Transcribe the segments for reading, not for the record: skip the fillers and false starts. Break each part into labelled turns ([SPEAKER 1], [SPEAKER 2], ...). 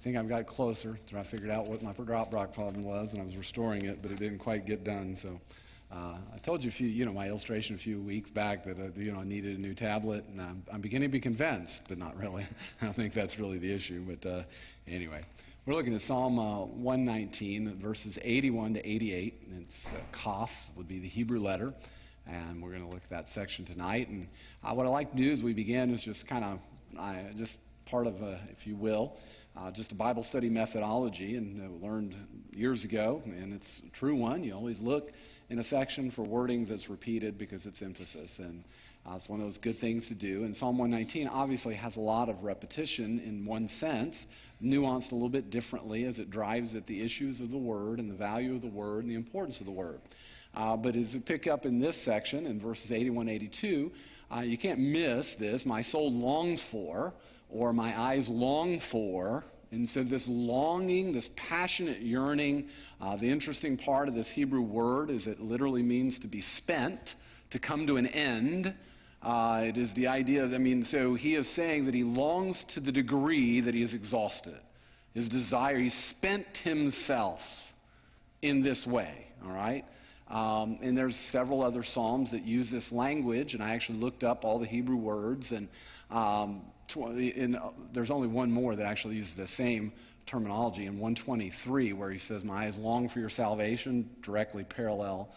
[SPEAKER 1] think I've got closer. I figured out what my drop rock problem was, and I was restoring it, but it didn't quite get done. So I told you my illustration a few weeks back that I needed a new tablet, and I'm beginning to be convinced, but not really. I don't think that's really the issue. But anyway, we're looking at Psalm 119, verses 81 to 88. And it's Kaph would be the Hebrew letter, and we're going to look at that section tonight. And what I like to do as we begin is just kind of just part of, if you will, just a Bible study methodology, and learned years ago, and it's a true one. You always look in a section for wordings that's repeated because it's emphasis, and it's one of those good things to do. And Psalm 119 obviously has a lot of repetition in one sense, nuanced a little bit differently as it drives at the issues of the word and the value of the word and the importance of the word. But as you pick up in this section, in verses 81, 82, you can't miss this. My soul longs for, or my eyes long for. And so this longing, this passionate yearning, the interesting part of this Hebrew word is it literally means to be spent, to come to an end. It is the idea so he is saying that he longs to the degree that he is exhausted. His desire, he spent himself in this way, all right? And there's several other psalms that use this language, and I actually looked up all the Hebrew words, and there's only one more that actually uses the same terminology in 123, where he says, my eyes long for your salvation, directly parallel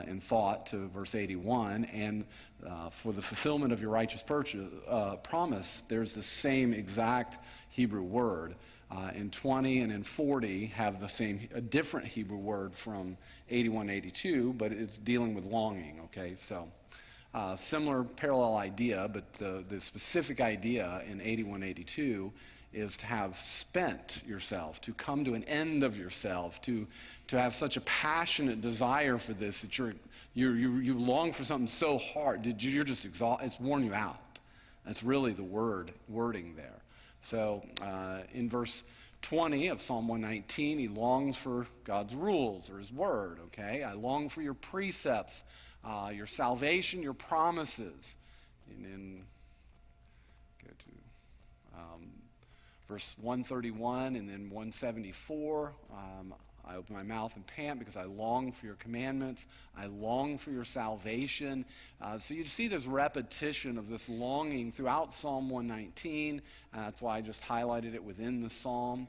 [SPEAKER 1] in thought to verse 81, and for the fulfillment of your righteous promise, there's the same exact Hebrew word. In 20 and in 40 have a different Hebrew word from 81, 82, but it's dealing with longing, okay? So similar parallel idea, but the specific idea in 81, 82 is to have spent yourself, to come to an end of yourself, to have such a passionate desire for this that you long for something so hard, you're just exhausted, it's worn you out. That's really the wording there. So in verse 20 of Psalm 119, he longs for God's rules or his word, okay? I long for your precepts, your salvation, your promises. And then go to verse 131 and then 174. I open my mouth and pant because I long for your commandments. I long for your salvation. So you see this repetition of this longing throughout Psalm 119. That's why I just highlighted it within the psalm.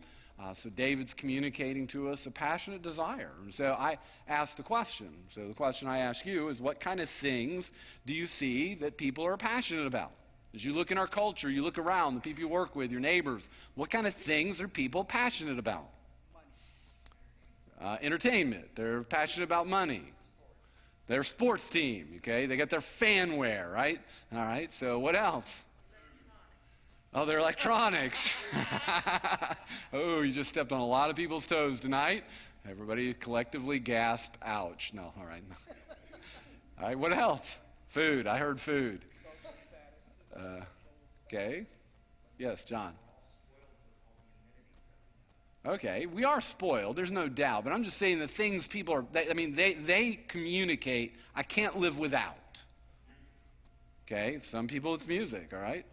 [SPEAKER 1] So David's communicating to us a passionate desire. And so I asked the question. So the question I ask you is, what kind of things do you see that people are passionate about? As you look in our culture, you look around, the people you work with, your neighbors, what kind of things are people passionate about? Entertainment. They're passionate about money. Their sports team, okay? They got their fanware, right? All right, so what else? Oh, their electronics. Oh, you just stepped on a lot of people's toes tonight. Everybody collectively gasp, ouch. No, all right. All right, what else? Food. I heard food. Okay. Yes, John. Okay, we are spoiled, there's no doubt, but I'm just saying the things people are, they communicate, I can't live without. Okay, some people it's music, all right?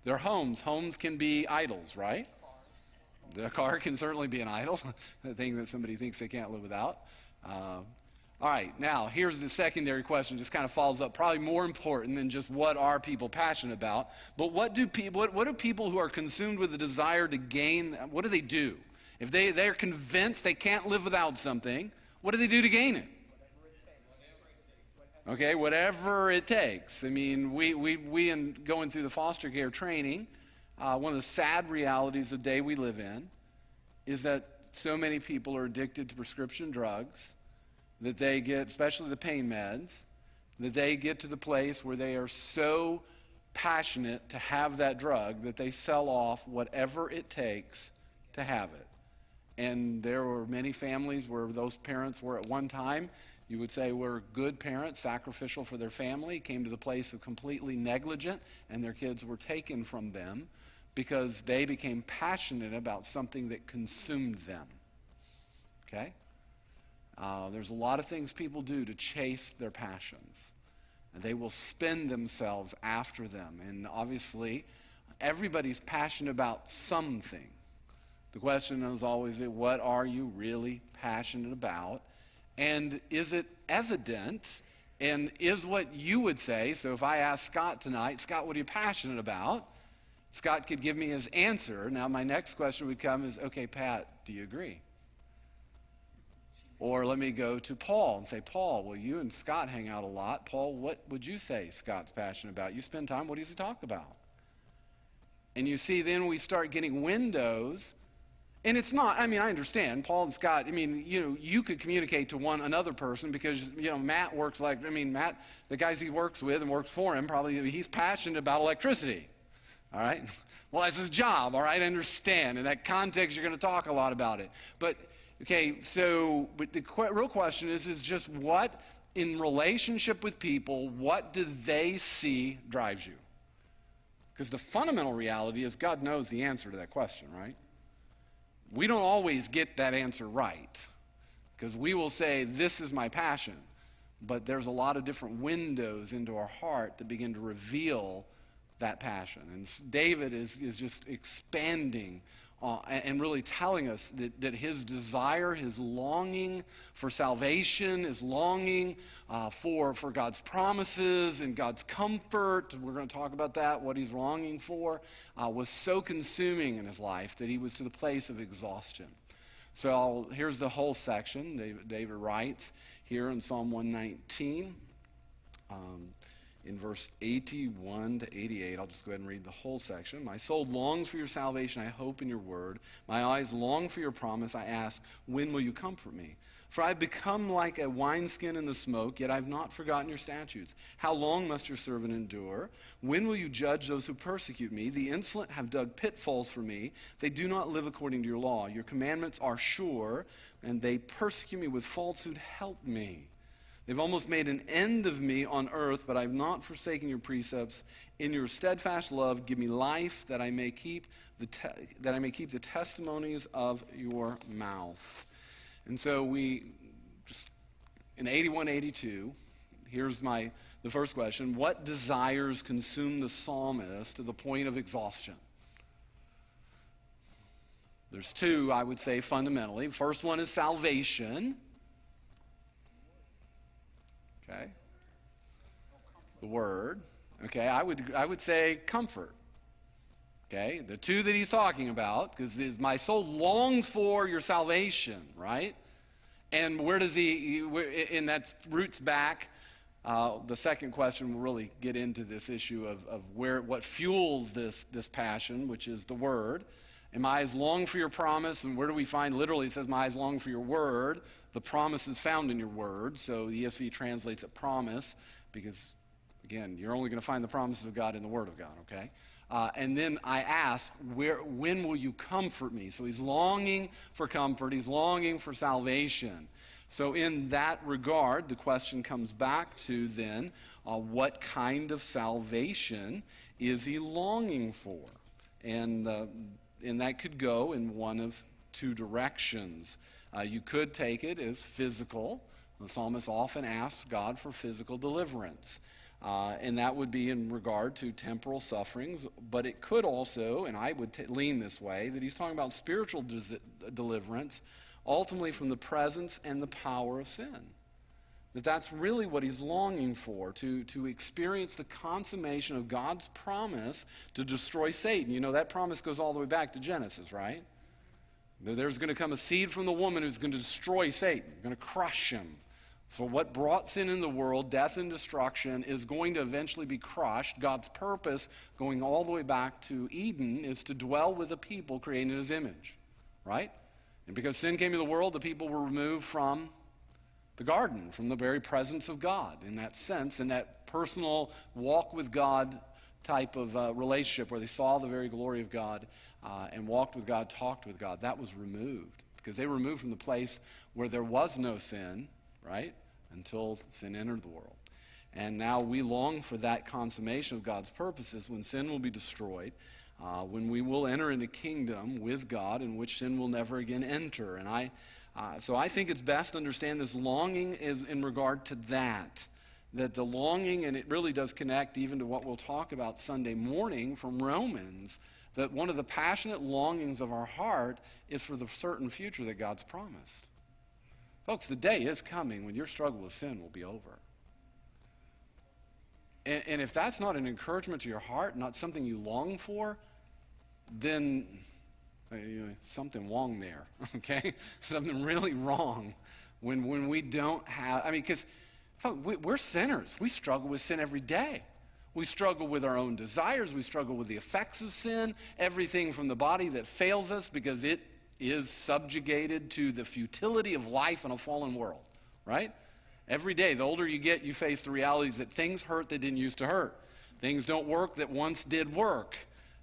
[SPEAKER 1] Their homes can be idols, right? The car can certainly be an idol, the thing that somebody thinks they can't live without. All right, now here's the secondary question, just kind of follows up, probably more important than just what are people passionate about, but what do people who are consumed with the desire to gain, what do they do? If they're convinced they can't live without something, what do they do to gain it? Okay, whatever it takes. I mean, we in going through the foster care training, one of the sad realities of the day we live in is that so many people are addicted to prescription drugs, that they get, especially the pain meds, that they get to the place where they are so passionate to have that drug that they sell off whatever it takes to have it. And there were many families where those parents were at one time, you would say, were good parents, sacrificial for their family, came to the place of completely negligent, and their kids were taken from them because they became passionate about something that consumed them. Okay? There's a lot of things people do to chase their passions. And they will spend themselves after them. And obviously, everybody's passionate about something. The question is always, what are you really passionate about? And is it evident? And is what you would say, so if I ask Scott tonight, Scott, what are you passionate about? Scott could give me his answer. Now my next question would come is, okay, Pat, do you agree? Or let me go to Paul and say, Paul, well, you and Scott hang out a lot. Paul, what would you say Scott's passionate about? You spend time, what does he talk about? And you see, then we start getting windows. And it's not, I understand, Paul and Scott, you could communicate to another person because, Matt works Matt, the guys he works with and works for him, probably he's passionate about electricity. All right? Well, that's his job, all right? I understand. In that context, you're going to talk a lot about it. But okay, but the real question is just what, in relationship with people, what do they see drives you? Because the fundamental reality is God knows the answer to that question, right? We don't always get that answer right, because we will say, this is my passion. But there's a lot of different windows into our heart that begin to reveal that passion. And David is just expanding and really telling us that his desire, his longing for salvation, his longing for God's promises and God's comfort, we're going to talk about that, what he's longing for, was so consuming in his life that he was to the place of exhaustion. So here's the whole section. David writes here in Psalm 119, in verse 81 to 88, I'll just go ahead and read the whole section. My soul longs for your salvation. I hope in your word. My eyes long for your promise. I ask, when will you comfort me? For I've become like a wineskin in the smoke, yet I've not forgotten your statutes. How long must your servant endure? When will you judge those who persecute me? The insolent have dug pitfalls for me. They do not live according to your law. Your commandments are sure, and they persecute me with falsehood. Help me. They've almost made an end of me on earth, but I've not forsaken your precepts. In your steadfast love, give me life that I may keep the testimonies of your mouth. And so we just in 81, 82, here's the first question: what desires consume the psalmist to the point of exhaustion? There's two, I would say, fundamentally. First one is salvation. Okay. The word. Okay, I would say comfort. Okay, the two that he's talking about, because my soul longs for your salvation, right? And where does and that roots back. The second question will really get into this issue of what fuels this passion, which is the word. And my eyes long for your promise, and where do we find, literally it says, my eyes long for your word. The promise is found in your word, so the ESV translates it promise, because, again, you're only going to find the promises of God in the word of God, okay? And then I ask, when will you comfort me? So he's longing for comfort, he's longing for salvation. So in that regard, the question comes back to then, what kind of salvation is he longing for? And that could go in one of two directions. You could take it as physical. The psalmist often asks God for physical deliverance. And that would be in regard to temporal sufferings. But it could also, and I would lean this way, that he's talking about spiritual deliverance, ultimately from the presence and the power of sin. That's really what he's longing for, to experience the consummation of God's promise to destroy Satan. You know, that promise goes all the way back to Genesis, right? There's going to come a seed from the woman who's going to destroy Satan, going to crush him. For what brought sin in the world, death and destruction, is going to eventually be crushed. God's purpose, going all the way back to Eden, is to dwell with a people created in his image, right? And because sin came into the world, the people were removed from the garden, from the very presence of God, in that sense, in that personal walk with God type of relationship where they saw the very glory of God and walked with God, talked with God. That was removed because they were removed from the place where there was no sin, right, until sin entered the world. And now we long for that consummation of God's purposes when sin will be destroyed, when we will enter into kingdom with God in which sin will never again enter. And so I think it's best to understand this longing is in regard to that the longing, and it really does connect even to what we'll talk about Sunday morning from Romans, That one of the passionate longings of our heart is for the certain future that God's promised. Folks, the day is coming when your struggle with sin will be over. And if that's not an encouragement to your heart, not something you long for, then something wrong there, okay? Something really wrong when we don't have, because we're sinners. We struggle with sin every day. We struggle with our own desires. We struggle with the effects of sin, everything from the body that fails us because it is subjugated to the futility of life in a fallen world, right? Every day, the older you get, you face the realities that things hurt that didn't used to hurt. Things don't work that once did work.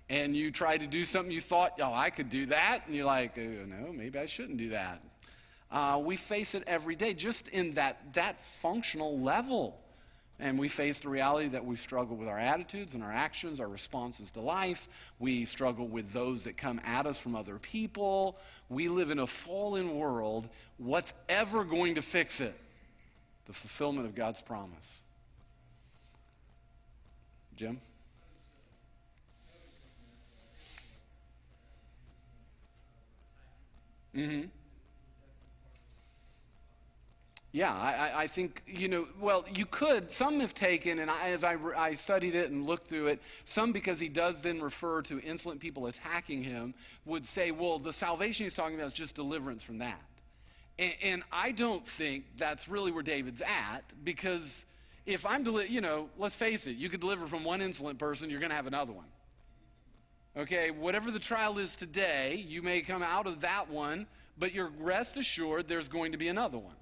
[SPEAKER 1] And you try to do something you thought, I could do that. And you're like, no, maybe I shouldn't do that. We face it every day, just in that functional level. And we face the reality that we struggle with our attitudes and our actions, our responses to life. We struggle with those that come at us from other people. We live in a fallen world. What's ever going to fix it? The fulfillment of God's promise. Jim? Mm-hmm. Yeah, I think, you could. Some have taken, and as I studied it and looked through it, some, because he does then refer to insolent people attacking him, would say, well, the salvation he's talking about is just deliverance from that. And I don't think that's really where David's at, because if I'm, let's face it, you could deliver from one insolent person, you're going to have another one. Okay, whatever the trial is today, you may come out of that one, but you're rest assured there's going to be another one.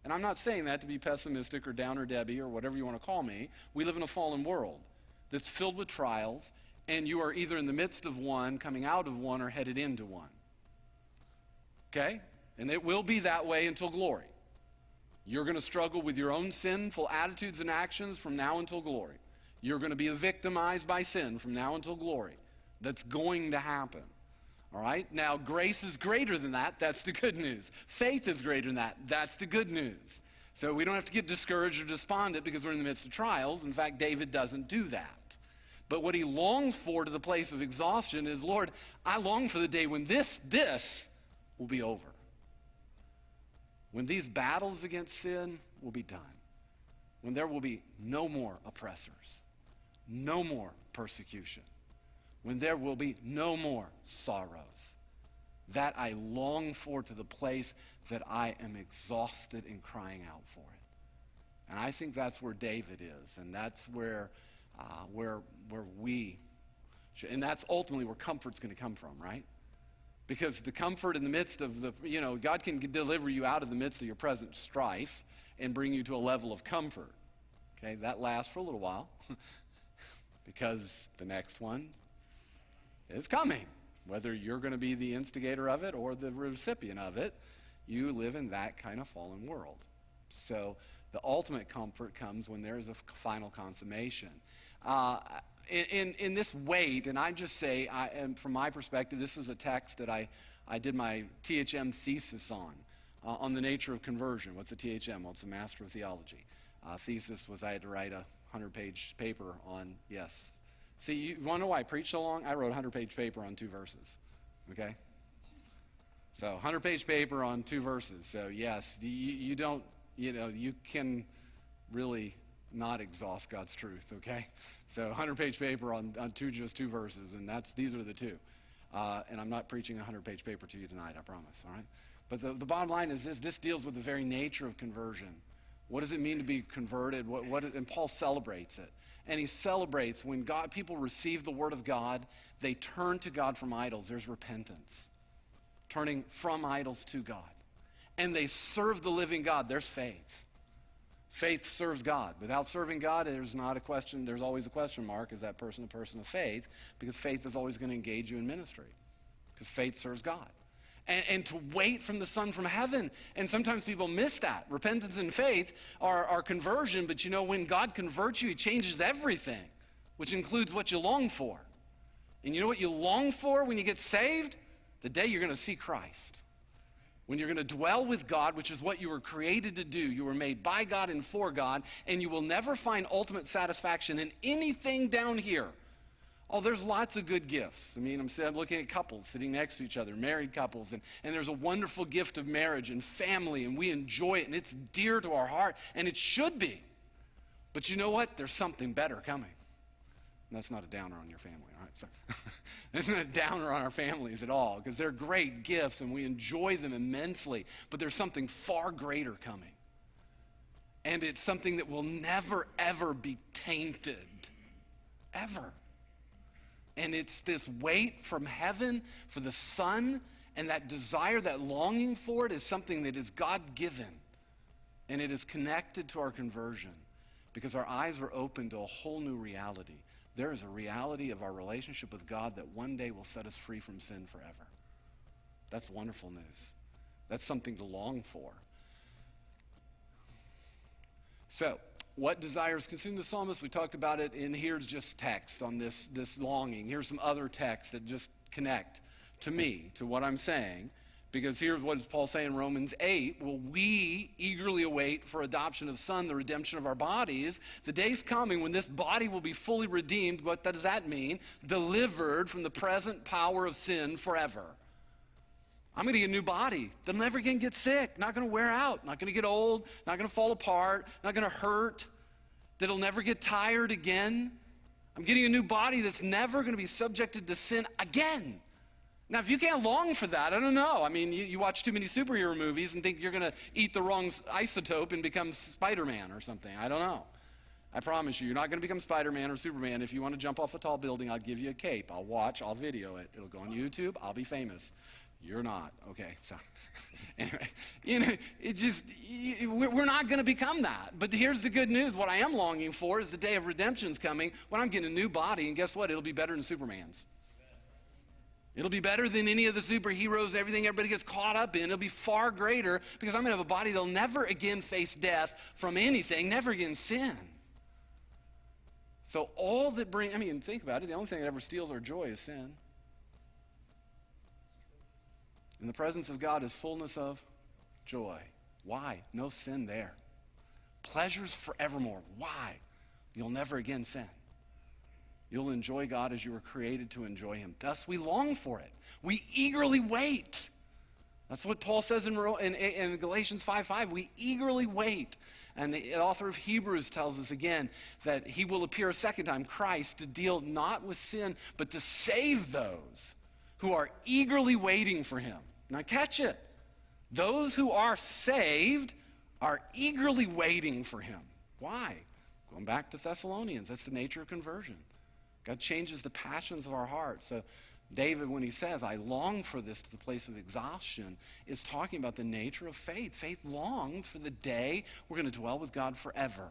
[SPEAKER 1] And I'm not saying that to be pessimistic or downer Debbie or whatever you want to call me. We live in a fallen world that's filled with trials, and you are either in the midst of one, coming out of one, or headed into one. Okay? And it will be that way until glory. You're going to struggle with your own sinful attitudes and actions from now until glory. You're going to be victimized by sin from now until glory. That's going to happen. All right? Now, grace is greater than that. That's the good news. Faith is greater than that. That's the good news. So we don't have to get discouraged or despondent because we're in the midst of trials. In fact, David doesn't do that. But what he longs for to the place of exhaustion is, Lord, I long for the day when this will be over. When these battles against sin will be done. When there will be no more oppressors. No more persecution. When there will be no more sorrows. That I long for to the place that I am exhausted and crying out for it. And I think that's where David is, and that's where we should, and that's ultimately where comfort's going to come from, right? Because the comfort in the midst of God can deliver you out of the midst of your present strife and bring you to a level of comfort. Okay, that lasts for a little while because the next one is coming. Whether you're going to be the instigator of it or the recipient of it, you live in that kind of fallen world. So the ultimate comfort comes when there is a final consummation. In this weight, and I just say, from my perspective, this is a text that I did my THM thesis on the nature of conversion. What's a THM? Well, it's a Master of Theology. Thesis was I had to write a 100-page paper on, yes. See, you want to know why I preached so long? I wrote a 100-page paper on 2 verses, okay? So 100-page paper on 2 verses. So yes, you don't, you can really not exhaust God's truth, okay? So 100-page paper on just 2 verses, and these are the 2. And I'm not preaching a 100-page paper to you tonight, I promise, all right? But the bottom line is this deals with the very nature of conversion. What does it mean to be converted? And Paul celebrates it. And he celebrates when people receive the word of God, they turn to God from idols. There's repentance. Turning from idols to God. And they serve the living God. There's faith. Faith serves God. Without serving God, there's always a question mark. Is that person a person of faith? Because faith is always going to engage you in ministry. Because faith serves God. And to wait from the Son from heaven. And sometimes people miss that. Repentance and faith are conversion, but when God converts you, he changes everything, which includes what you long for. And you know what you long for when you get saved? The day you're going to see Christ. When you're going to dwell with God, which is what you were created to do. You were made by God and for God, and you will never find ultimate satisfaction in anything down here. Oh, there's lots of good gifts. I mean, I'm looking at couples sitting next to each other, married couples, and there's a wonderful gift of marriage and family, and we enjoy it, and it's dear to our heart, and it should be. But you know what? There's something better coming. And that's not a downer on your family, all right? So, that's not a downer on our families at all, because they're great gifts, and we enjoy them immensely, but there's something far greater coming. And it's something that will never, ever be tainted. Ever. And it's this wait from heaven for the Son, and that desire, that longing for it is something that is God-given. And it is connected to our conversion because our eyes are open to a whole new reality. There is a reality of our relationship with God that one day will set us free from sin forever. That's wonderful news. That's something to long for. So, what desires consume the psalmist? We talked about it, and here's just text on this longing. Here's some other texts that just connect to me, to what I'm saying. Because here's what Paul saying in Romans 8. Well, we eagerly await for adoption of son, the redemption of our bodies. The day's coming when this body will be fully redeemed. What does that mean? Delivered from the present power of sin forever. I'm going to get a new body that'll never again get sick, not going to wear out, not going to get old, not going to fall apart, not going to hurt, that'll never get tired again. I'm getting a new body that's never going to be subjected to sin again. Now, if you can't long for that, I don't know. I mean, you watch too many superhero movies and think you're going to eat the wrong isotope and become Spider-Man or something. I don't know. I promise you, you're not going to become Spider-Man or Superman. If you want to jump off a tall building, I'll give you a cape. I'll watch, I'll video it. It'll go on YouTube. I'll be famous. You're not. Okay, so anyway, we're not going to become that. But here's the good news. What I am longing for is the day of redemption's coming when I'm getting a new body, and guess what? It'll be better than Superman's. It'll be better than any of the superheroes, everything everybody gets caught up in. It'll be far greater because I'm going to have a body that'll never again face death from anything, never again sin. So all that think about it, the only thing that ever steals our joy is sin. In the presence of God is fullness of joy. Why? No sin there. Pleasures forevermore. Why? You'll never again sin. You'll enjoy God as you were created to enjoy him. Thus we long for it. We eagerly wait. That's what Paul says in Galatians 5:5. We eagerly wait. And the author of Hebrews tells us again that he will appear a second time, Christ, to deal not with sin, but to save those who are eagerly waiting for him. Now catch it. Those who are saved are eagerly waiting for him. Why? Going back to Thessalonians, that's the nature of conversion. God changes the passions of our heart. So David, when he says, I long for this to the place of exhaustion, is talking about the nature of faith. Faith longs for the day we're going to dwell with God forever.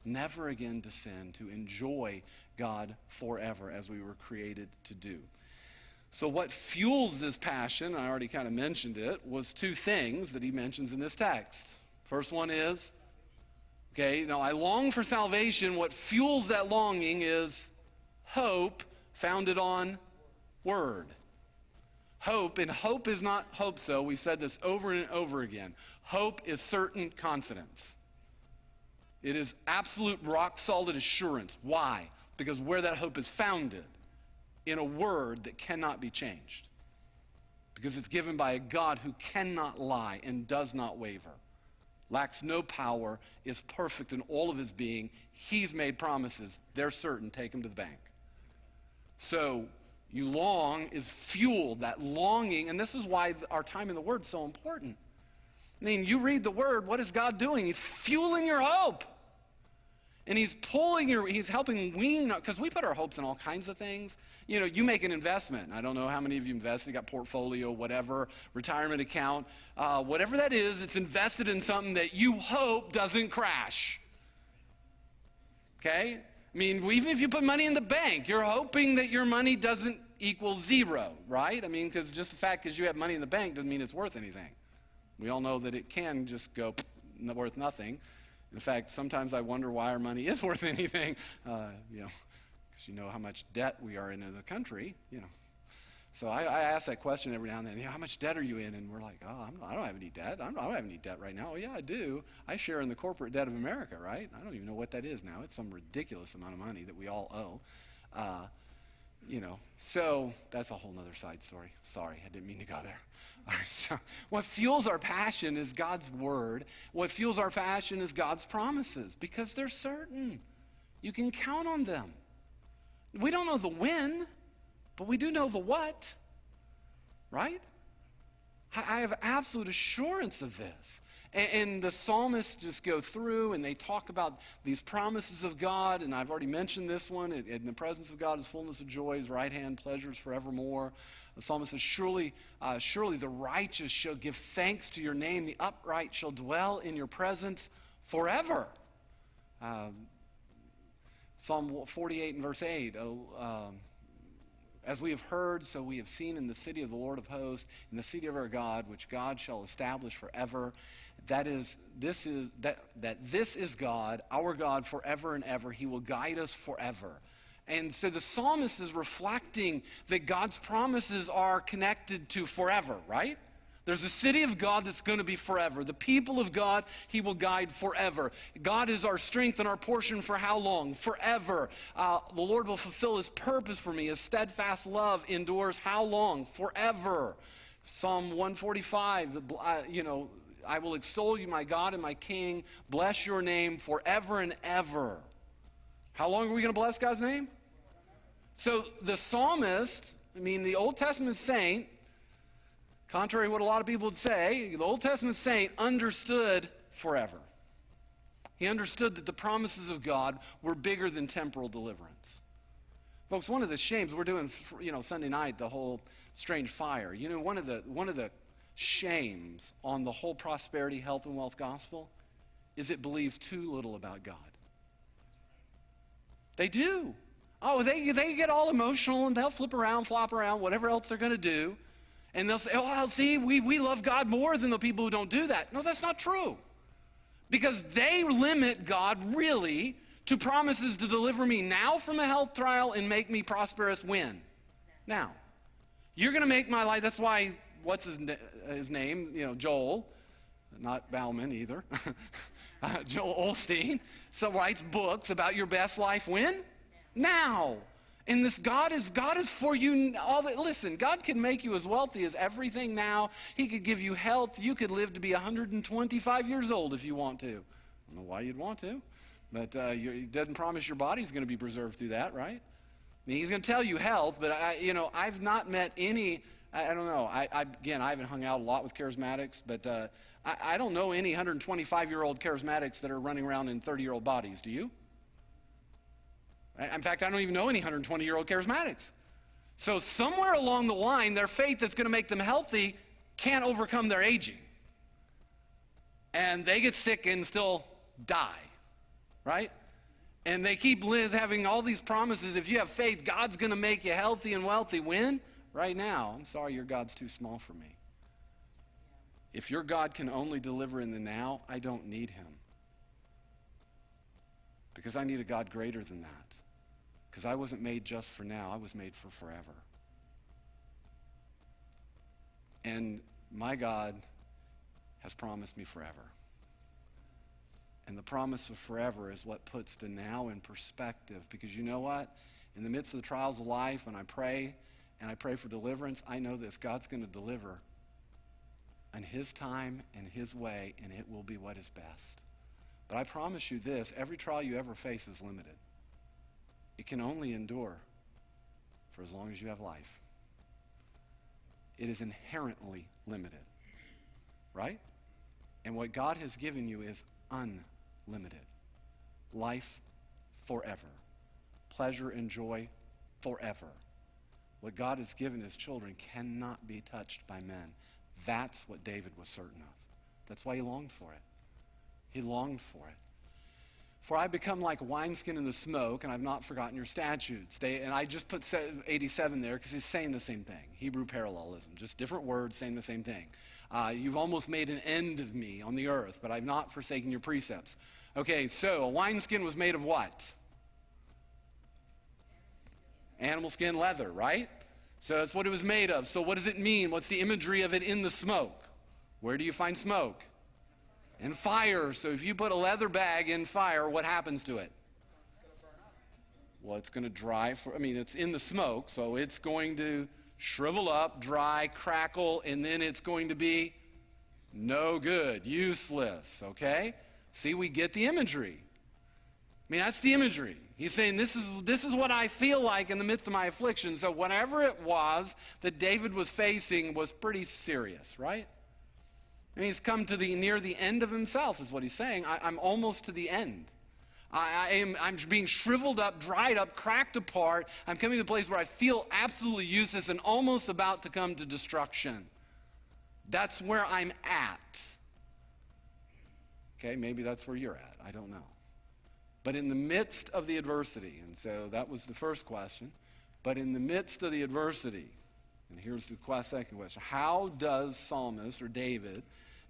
[SPEAKER 1] Never again to sin, to enjoy God forever as we were created to do. So what fuels this passion, I already kind of mentioned it, was two things that he mentions in this text. First one is, I long for salvation. What fuels that longing is hope founded on word. Hope, and hope is not hope so. We've said this over and over again. Hope is certain confidence. It is absolute rock solid assurance. Why? Because where that hope is founded, in a word that cannot be changed. Because it's given by a God who cannot lie and does not waver. Lacks no power, is perfect in all of his being. He's made promises. They're certain. Take them to the bank. So you long is fueled, that longing, and this is why our time in the Word is so important. I mean, you read the Word, what is God doing? He's fueling your hope. And he's helping wean, because we put our hopes in all kinds of things. You make an investment. I don't know how many of you invest. You got portfolio, whatever, retirement account. Whatever that is, it's invested in something that you hope doesn't crash. Okay? I mean, even if you put money in the bank, you're hoping that your money doesn't equal zero, right? I mean, because just the fact that you have money in the bank doesn't mean it's worth anything. We all know that it can just go worth nothing. In fact, sometimes I wonder why our money is worth anything, because you know how much debt we are in the country, So I ask that question every now and then, how much debt are you in? And we're like, I don't have any debt. I don't have any debt right now. Oh, yeah, I do. I share in the corporate debt of America, right? I don't even know what that is now. It's some ridiculous amount of money that we all owe. So that's a whole nother side story. Sorry, I didn't mean to go there. All right, so what fuels our passion is God's word. What fuels our passion is God's promises, because they're certain. You can count on them. We don't know the when, but we do know the what, right? I have absolute assurance of this. And the psalmists just go through and they talk about these promises of God, and I've already mentioned this one. In the presence of God is fullness of joy, his right hand pleasures forevermore. The psalmist says, surely the righteous shall give thanks to your name. The upright shall dwell in your presence forever. Psalm 48 and verse 8, as we have heard, so we have seen in the city of the Lord of hosts, in the city of our God, which God shall establish forever. This is God, our God, forever and ever. He will guide us forever. And so the psalmist is reflecting that God's promises are connected to forever, right? There's a city of God that's going to be forever. The people of God, he will guide forever. God is our strength and our portion for how long? Forever. The Lord will fulfill his purpose for me. His steadfast love endures how long? Forever. Psalm 145, I will extol you, my God and my King. Bless your name forever and ever. How long are we going to bless God's name? So the psalmist, the Old Testament saint, contrary to what a lot of people would say, the Old Testament saint understood forever. He understood that the promises of God were bigger than temporal deliverance. Folks, one of the shames, we're doing, Sunday night, the whole strange fire. One of the shames on the whole prosperity, health, and wealth gospel is it believes too little about God. They do. Oh, they get all emotional and they'll flip around, flop around, whatever else they're going to do. And they'll say, see, we love God more than the people who don't do that. No, that's not true. Because they limit God really to promises to deliver me now from a health trial and make me prosperous when? Now. You're going to make my life, that's why, what's his name? Joel, not Bauman either. Joel Osteen, writes books about your best life when? Now. And this God is for you all that. Listen, God can make you as wealthy as everything now. He could give you health. You could live to be 125 years old if you want to. I don't know why you'd want to, but he doesn't promise your body's going to be preserved through that, right? He's going to tell you health, but I've not met any. I don't know. I haven't hung out a lot with charismatics, but I don't know any 125-year-old charismatics that are running around in 30-year-old bodies. Do you? In fact, I don't even know any 120-year-old charismatics. So somewhere along the line, their faith that's going to make them healthy can't overcome their aging. And they get sick and still die, right? And they keep having all these promises. If you have faith, God's going to make you healthy and wealthy. When? Right now. I'm sorry, your God's too small for me. If your God can only deliver in the now, I don't need him. Because I need a God greater than that. Because I wasn't made just for now. I was made for forever. And my God has promised me forever. And the promise of forever is what puts the now in perspective. Because you know what? In the midst of the trials of life, when I pray, and I pray for deliverance, I know this. God's going to deliver in his time and his way, and it will be what is best. But I promise you this, every trial you ever face is limited. It can only endure for as long as you have life. It is inherently limited, right? And what God has given you is unlimited. Life forever. Pleasure and joy forever. What God has given his children cannot be touched by men. That's what David was certain of. That's why he longed for it. He longed for it. For I become like wineskin in the smoke, and I've not forgotten your statutes. And I just put 87 there because he's saying the same thing. Hebrew parallelism, just different words saying the same thing. You've almost made an end of me on the earth, but I've not forsaken your precepts. Okay, so a wineskin was made of what? Animal skin leather, right? So that's what it was made of. So what does it mean? What's the imagery of it in the smoke? Where do you find smoke? In fire. So if you put a leather bag in fire, what happens to it? Well, it's going to dry it's in the smoke, so it's going to shrivel up, dry, crackle, and then it's going to be no good, useless, okay? See, we get the imagery. That's the imagery. He's saying this is what I feel like in the midst of my affliction. So whatever it was that David was facing was pretty serious, right? And he's come to near the end of himself, is what he's saying. I'm almost to the end. I'm being shriveled up, dried up, cracked apart. I'm coming to a place where I feel absolutely useless and almost about to come to destruction. That's where I'm at. Okay, maybe that's where you're at. I don't know. But in the midst of the adversity, and so that was the first question, but in the midst of the adversity, and here's the second question, how does Psalmist or David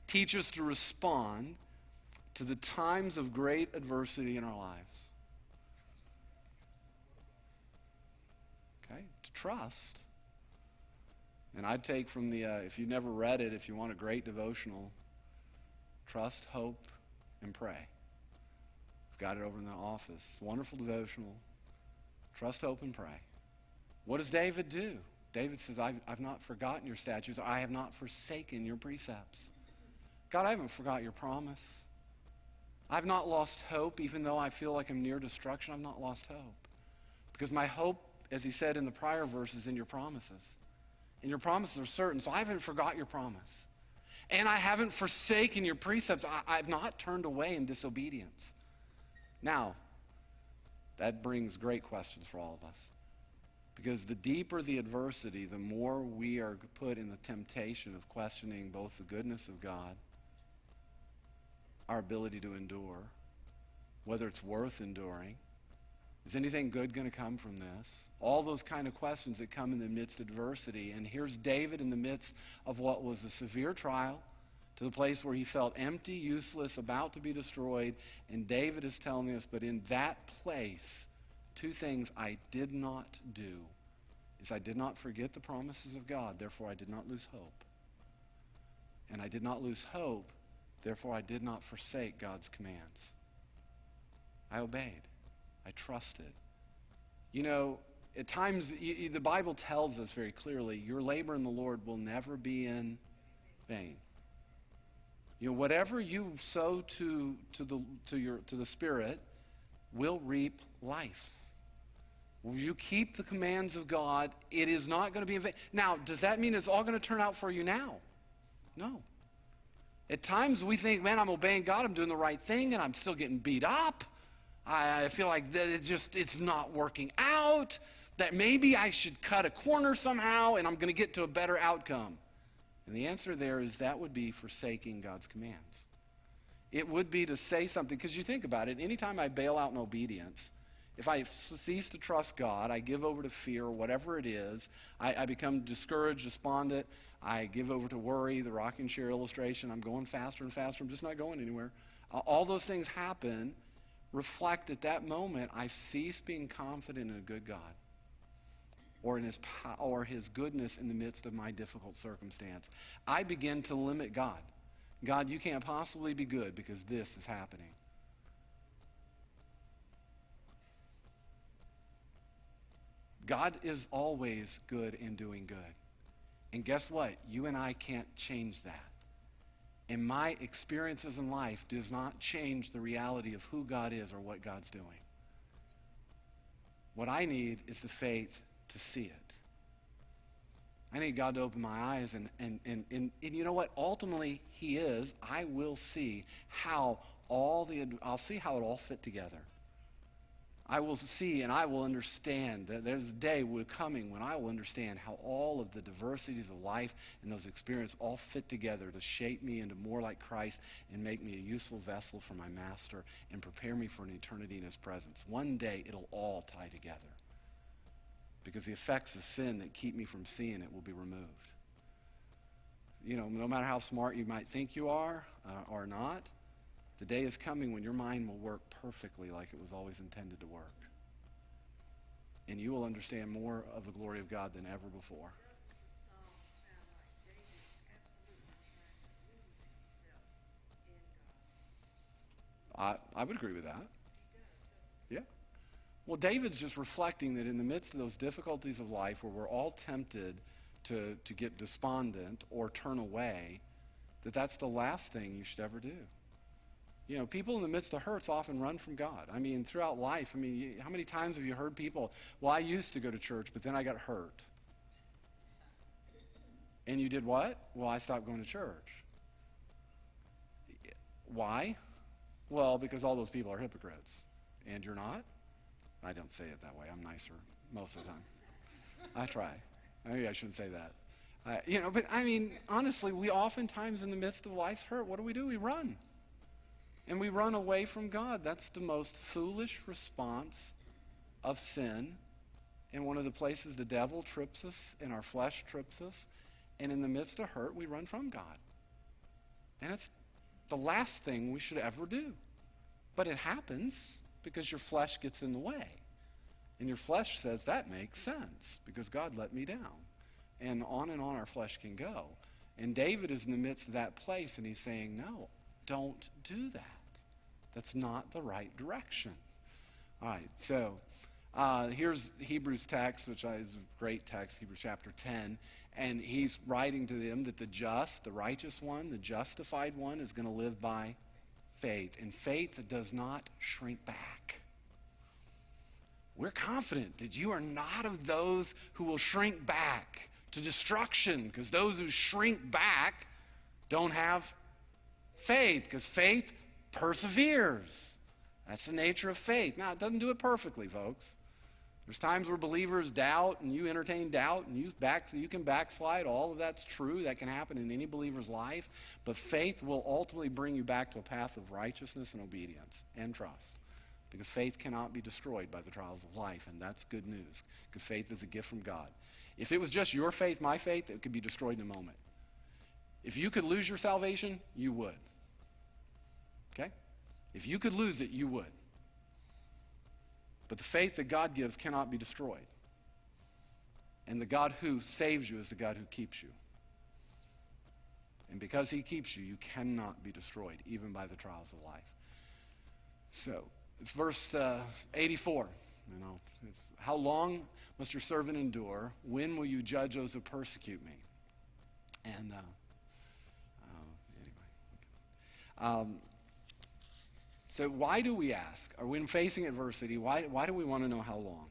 [SPEAKER 1] teach us to respond to the times of great adversity in our lives? Okay, to trust. And I'd take from if you've never read it, if you want a great devotional, Trust, Hope, and Pray. I've got it over in the office. It's a wonderful devotional. Trust, hope, and pray. What does David do? David says, I've not forgotten your statutes. I have not forsaken your precepts. God, I haven't forgot your promise. I've not lost hope, even though I feel like I'm near destruction. I've not lost hope. Because my hope, as he said in the prior verse, is in your promises. And your promises are certain, so I haven't forgot your promise. And I haven't forsaken your precepts. I've not turned away in disobedience. Now, that brings great questions for all of us. Because the deeper the adversity, the more we are put in the temptation of questioning both the goodness of God, our ability to endure, whether it's worth enduring. Is anything good going to come from this? All those kind of questions that come in the midst of adversity. And here's David in the midst of what was a severe trial, to the place where he felt empty, useless, about to be destroyed. And David is telling us, but in that place, two things I did not do is I did not forget the promises of God, therefore I did not lose hope. And I did not lose hope, therefore I did not forsake God's commands. I obeyed. I trusted. You know, at times, the Bible tells us very clearly, your labor in the Lord will never be in vain. You know, whatever you sow to the Spirit will reap life. Will you keep the commands of God? It is not going to be in vain. Now, does that mean it's all going to turn out for you now? No. At times we think, man, I'm obeying God, I'm doing the right thing, and I'm still getting beat up. I feel like that it's not working out, that maybe I should cut a corner somehow and I'm going to get to a better outcome. And the answer there is that would be forsaking God's commands. It would be to say something, because you think about it, anytime I bail out in obedience, if I cease to trust God, I give over to fear, whatever it is, I become discouraged, despondent, I give over to worry, the rocking chair illustration, I'm going faster and faster, I'm just not going anywhere. All those things happen, reflect at that moment, I cease being confident in a good God or in his goodness in the midst of my difficult circumstance. I begin to limit God. God, you can't possibly be good because this is happening. God is always good and doing good. And guess what? You and I can't change that. And my experiences in life does not change the reality of who God is or what God's doing. What I need is the faith to see it. I need God to open my eyes and you know what? Ultimately, he is. I will see how I'll see how it all fit together. I will see and I will understand that there's a day coming when I will understand how all of the diversities of life and those experiences all fit together to shape me into more like Christ and make me a useful vessel for my master and prepare me for an eternity in his presence. One day it'll all tie together because the effects of sin that keep me from seeing it will be removed. You know, no matter how smart you might think you are or not, the day is coming when your mind will work perfectly like it was always intended to work. And you will understand more of the glory of God than ever before. I would agree with that. Yeah. Well, David's just reflecting that in the midst of those difficulties of life where we're all tempted to get despondent or turn away, that's the last thing you should ever do. You know, people in the midst of hurts often run from God. I mean, throughout life, how many times have you heard people, well, I used to go to church, but then I got hurt. And you did what? Well, I stopped going to church. Why? Well, because all those people are hypocrites. And you're not? I don't say it that way. I'm nicer most of the time. I try. Maybe I shouldn't say that. But honestly, we oftentimes in the midst of life's hurt, what do? We run. And we run away from God. That's the most foolish response of sin. And one of the places the devil trips us and our flesh trips us. And in the midst of hurt, we run from God. And it's the last thing we should ever do. But it happens because your flesh gets in the way. And your flesh says, that makes sense because God let me down. And on our flesh can go. And David is in the midst of that place, and he's saying, no, don't do that. That's not the right direction. All right, so here's Hebrews text, which is a great text, Hebrews chapter 10. And he's writing to them that the just, the righteous one, the justified one is going to live by faith. And faith that does not shrink back. We're confident that you are not of those who will shrink back to destruction, because those who shrink back don't have faith, because faith perseveres. That's the nature of faith. Now, it doesn't do it perfectly, folks. There's times where believers doubt, and you entertain doubt, and you can backslide. All of that's true. That can happen in any believer's life. But faith will ultimately bring you back to a path of righteousness and obedience and trust. Because faith cannot be destroyed by the trials of life, and that's good news, because faith is a gift from God. If it was just your faith, my faith, it could be destroyed in a moment. If you could lose your salvation, you would. Okay? If you could lose it, you would. But the faith that God gives cannot be destroyed. And the God who saves you is the God who keeps you. And because he keeps you, you cannot be destroyed, even by the trials of life. So, verse 84, how long must your servant endure? When will you judge those who persecute me? And so why do we ask? Or when facing adversity, why do we want to know how long?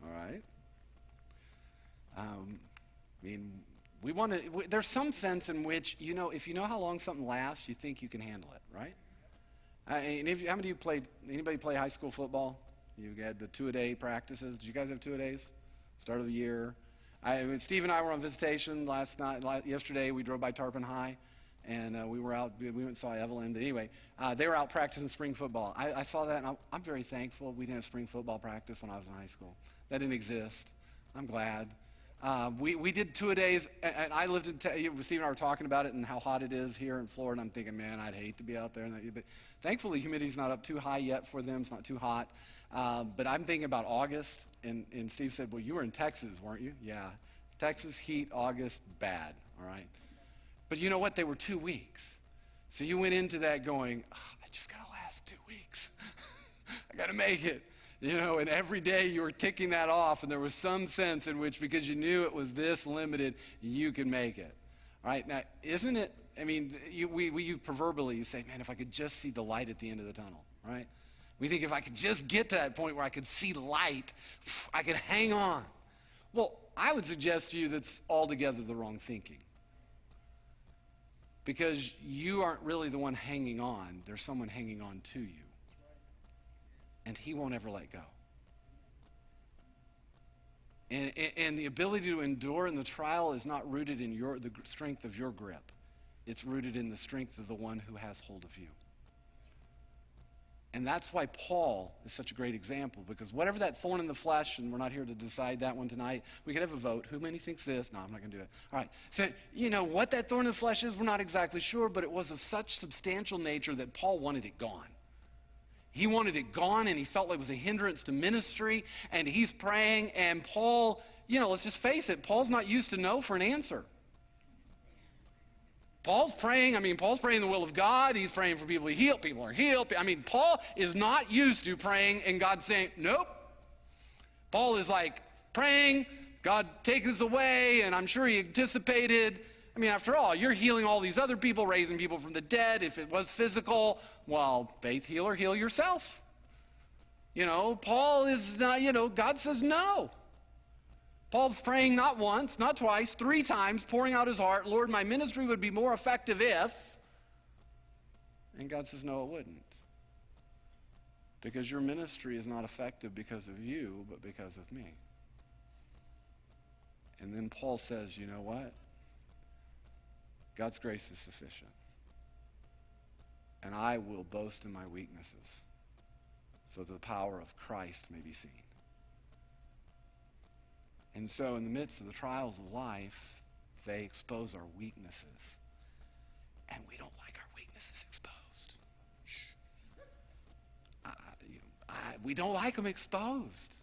[SPEAKER 1] All right. We want to. There's some sense in which, if you know how long something lasts, you think you can handle it, right? And how many of you anybody play high school football? You had the 2-a-day practices. Did you guys have 2-a-days? Start of the year. Steve and I were on visitation yesterday. We drove by Tarpon High, and we were out. We went and saw Evelyn. But anyway, they were out practicing spring football. I saw that, and I'm very thankful we didn't have spring football practice when I was in high school. That didn't exist. I'm glad. We did 2-a-days, and I lived in, Steve and I were talking about it and how hot it is here in Florida, and I'm thinking, man, I'd hate to be out there. But thankfully, humidity's not up too high yet for them. It's not too hot. But I'm thinking about August, and Steve said, well, you were in Texas, weren't you? Yeah. Texas heat, August, bad, all right? But you know what? They were 2 weeks. So you went into that going, I just got to last 2 weeks. I got to make it. And every day you were ticking that off, and there was some sense in which, because you knew it was this limited, you could make it. All right, now, isn't it, we proverbially say, man, if I could just see the light at the end of the tunnel, right? We think if I could just get to that point where I could see light, I could hang on. Well, I would suggest to you that's altogether the wrong thinking. Because you aren't really the one hanging on. There's someone hanging on to you. And he won't ever let go. And the ability to endure in the trial is not rooted in the strength of your grip. It's rooted in the strength of the one who has hold of you. And that's why Paul is such a great example, because whatever that thorn in the flesh, and we're not here to decide that one tonight, we could have a vote. Who many thinks this? No, I'm not going to do it. All right. So, what that thorn in the flesh is, we're not exactly sure, but it was of such substantial nature that Paul wanted it gone. He wanted it gone, and he felt like it was a hindrance to ministry, and he's praying, and Paul, let's just face it, Paul's not used to no for an answer. Paul's praying the will of God. He's praying for people to heal. People are healed. Paul is not used to praying and God saying, nope. Paul is like praying, God take this away, and I'm sure he anticipated. After all, you're healing all these other people, raising people from the dead. If it was physical, well, faith healer, heal yourself. Paul is not, God says no. Paul's praying not once, not twice, 3 times, pouring out his heart. Lord, my ministry would be more effective if. And God says, no, it wouldn't. Because your ministry is not effective because of you, but because of me. And then Paul says, you know what? God's grace is sufficient. And I will boast in my weaknesses, so that the power of Christ may be seen. And so in the midst of the trials of life, they expose our weaknesses. And we don't like our weaknesses exposed. We don't like them exposed.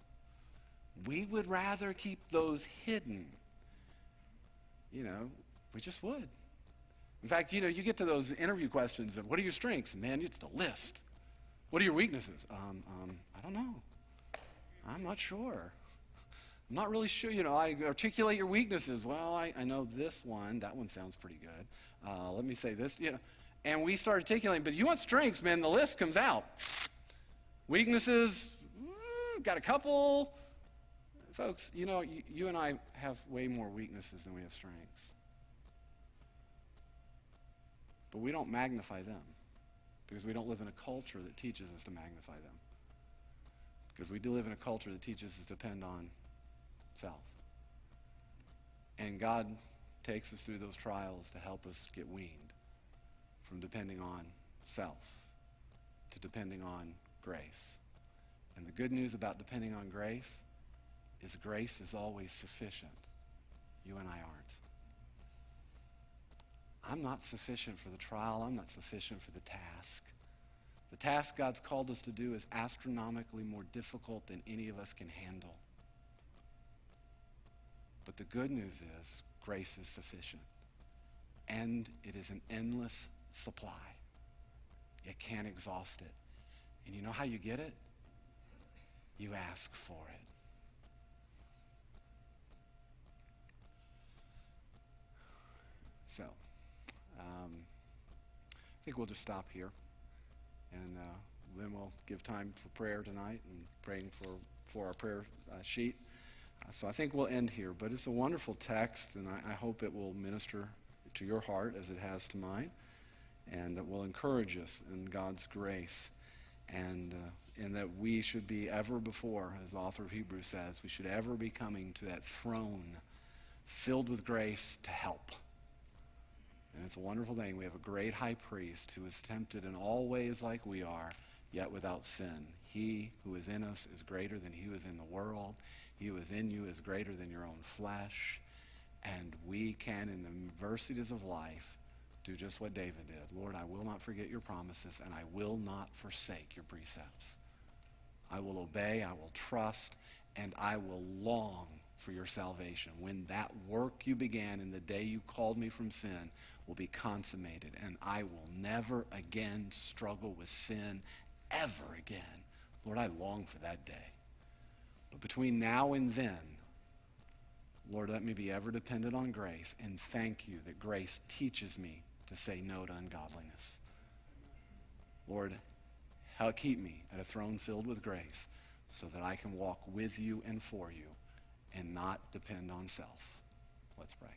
[SPEAKER 1] We would rather keep those hidden. We just would. In fact, you get to those interview questions of what are your strengths? Man, it's the list. What are your weaknesses? I don't know. I'm not sure. I'm not really sure. I articulate your weaknesses. Well, I know this one. That one sounds pretty good. Let me say this. And we start articulating. But you want strengths, man, the list comes out. Weaknesses, got a couple. Folks, you and I have way more weaknesses than we have strengths. But we don't magnify them because we don't live in a culture that teaches us to magnify them. Because we do live in a culture that teaches us to depend on self. And God takes us through those trials to help us get weaned from depending on self to depending on grace. And the good news about depending on grace is always sufficient. You and I aren't. I'm not sufficient for the trial. I'm not sufficient for the task. The task God's called us to do is astronomically more difficult than any of us can handle. But the good news is grace is sufficient. And it is an endless supply. You can't exhaust it. And you know how you get it? You ask for it. So, I think we'll just stop here. And then we'll give time for prayer tonight and praying for our prayer sheet. So I think we'll end here. But it's a wonderful text, and I hope it will minister to your heart as it has to mine. And it will encourage us in God's grace. And that we should be ever before, as the author of Hebrews says, we should ever be coming to that throne filled with grace to help. And it's a wonderful thing. We have a great high priest who is tempted in all ways like we are, yet without sin. He who is in us is greater than he who is in the world. He who is in you is greater than your own flesh. And we can, in the adversities of life, do just what David did. Lord, I will not forget your promises, and I will not forsake your precepts. I will obey, I will trust, and I will long for your salvation. When that work you began in the day you called me from sin will be consummated, and I will never again struggle with sin ever again. Lord, I long for that day. But between now and then, Lord, let me be ever dependent on grace, and thank you that grace teaches me to say no to ungodliness. Lord, keep me at a throne filled with grace so that I can walk with you and for you and not depend on self. Let's pray.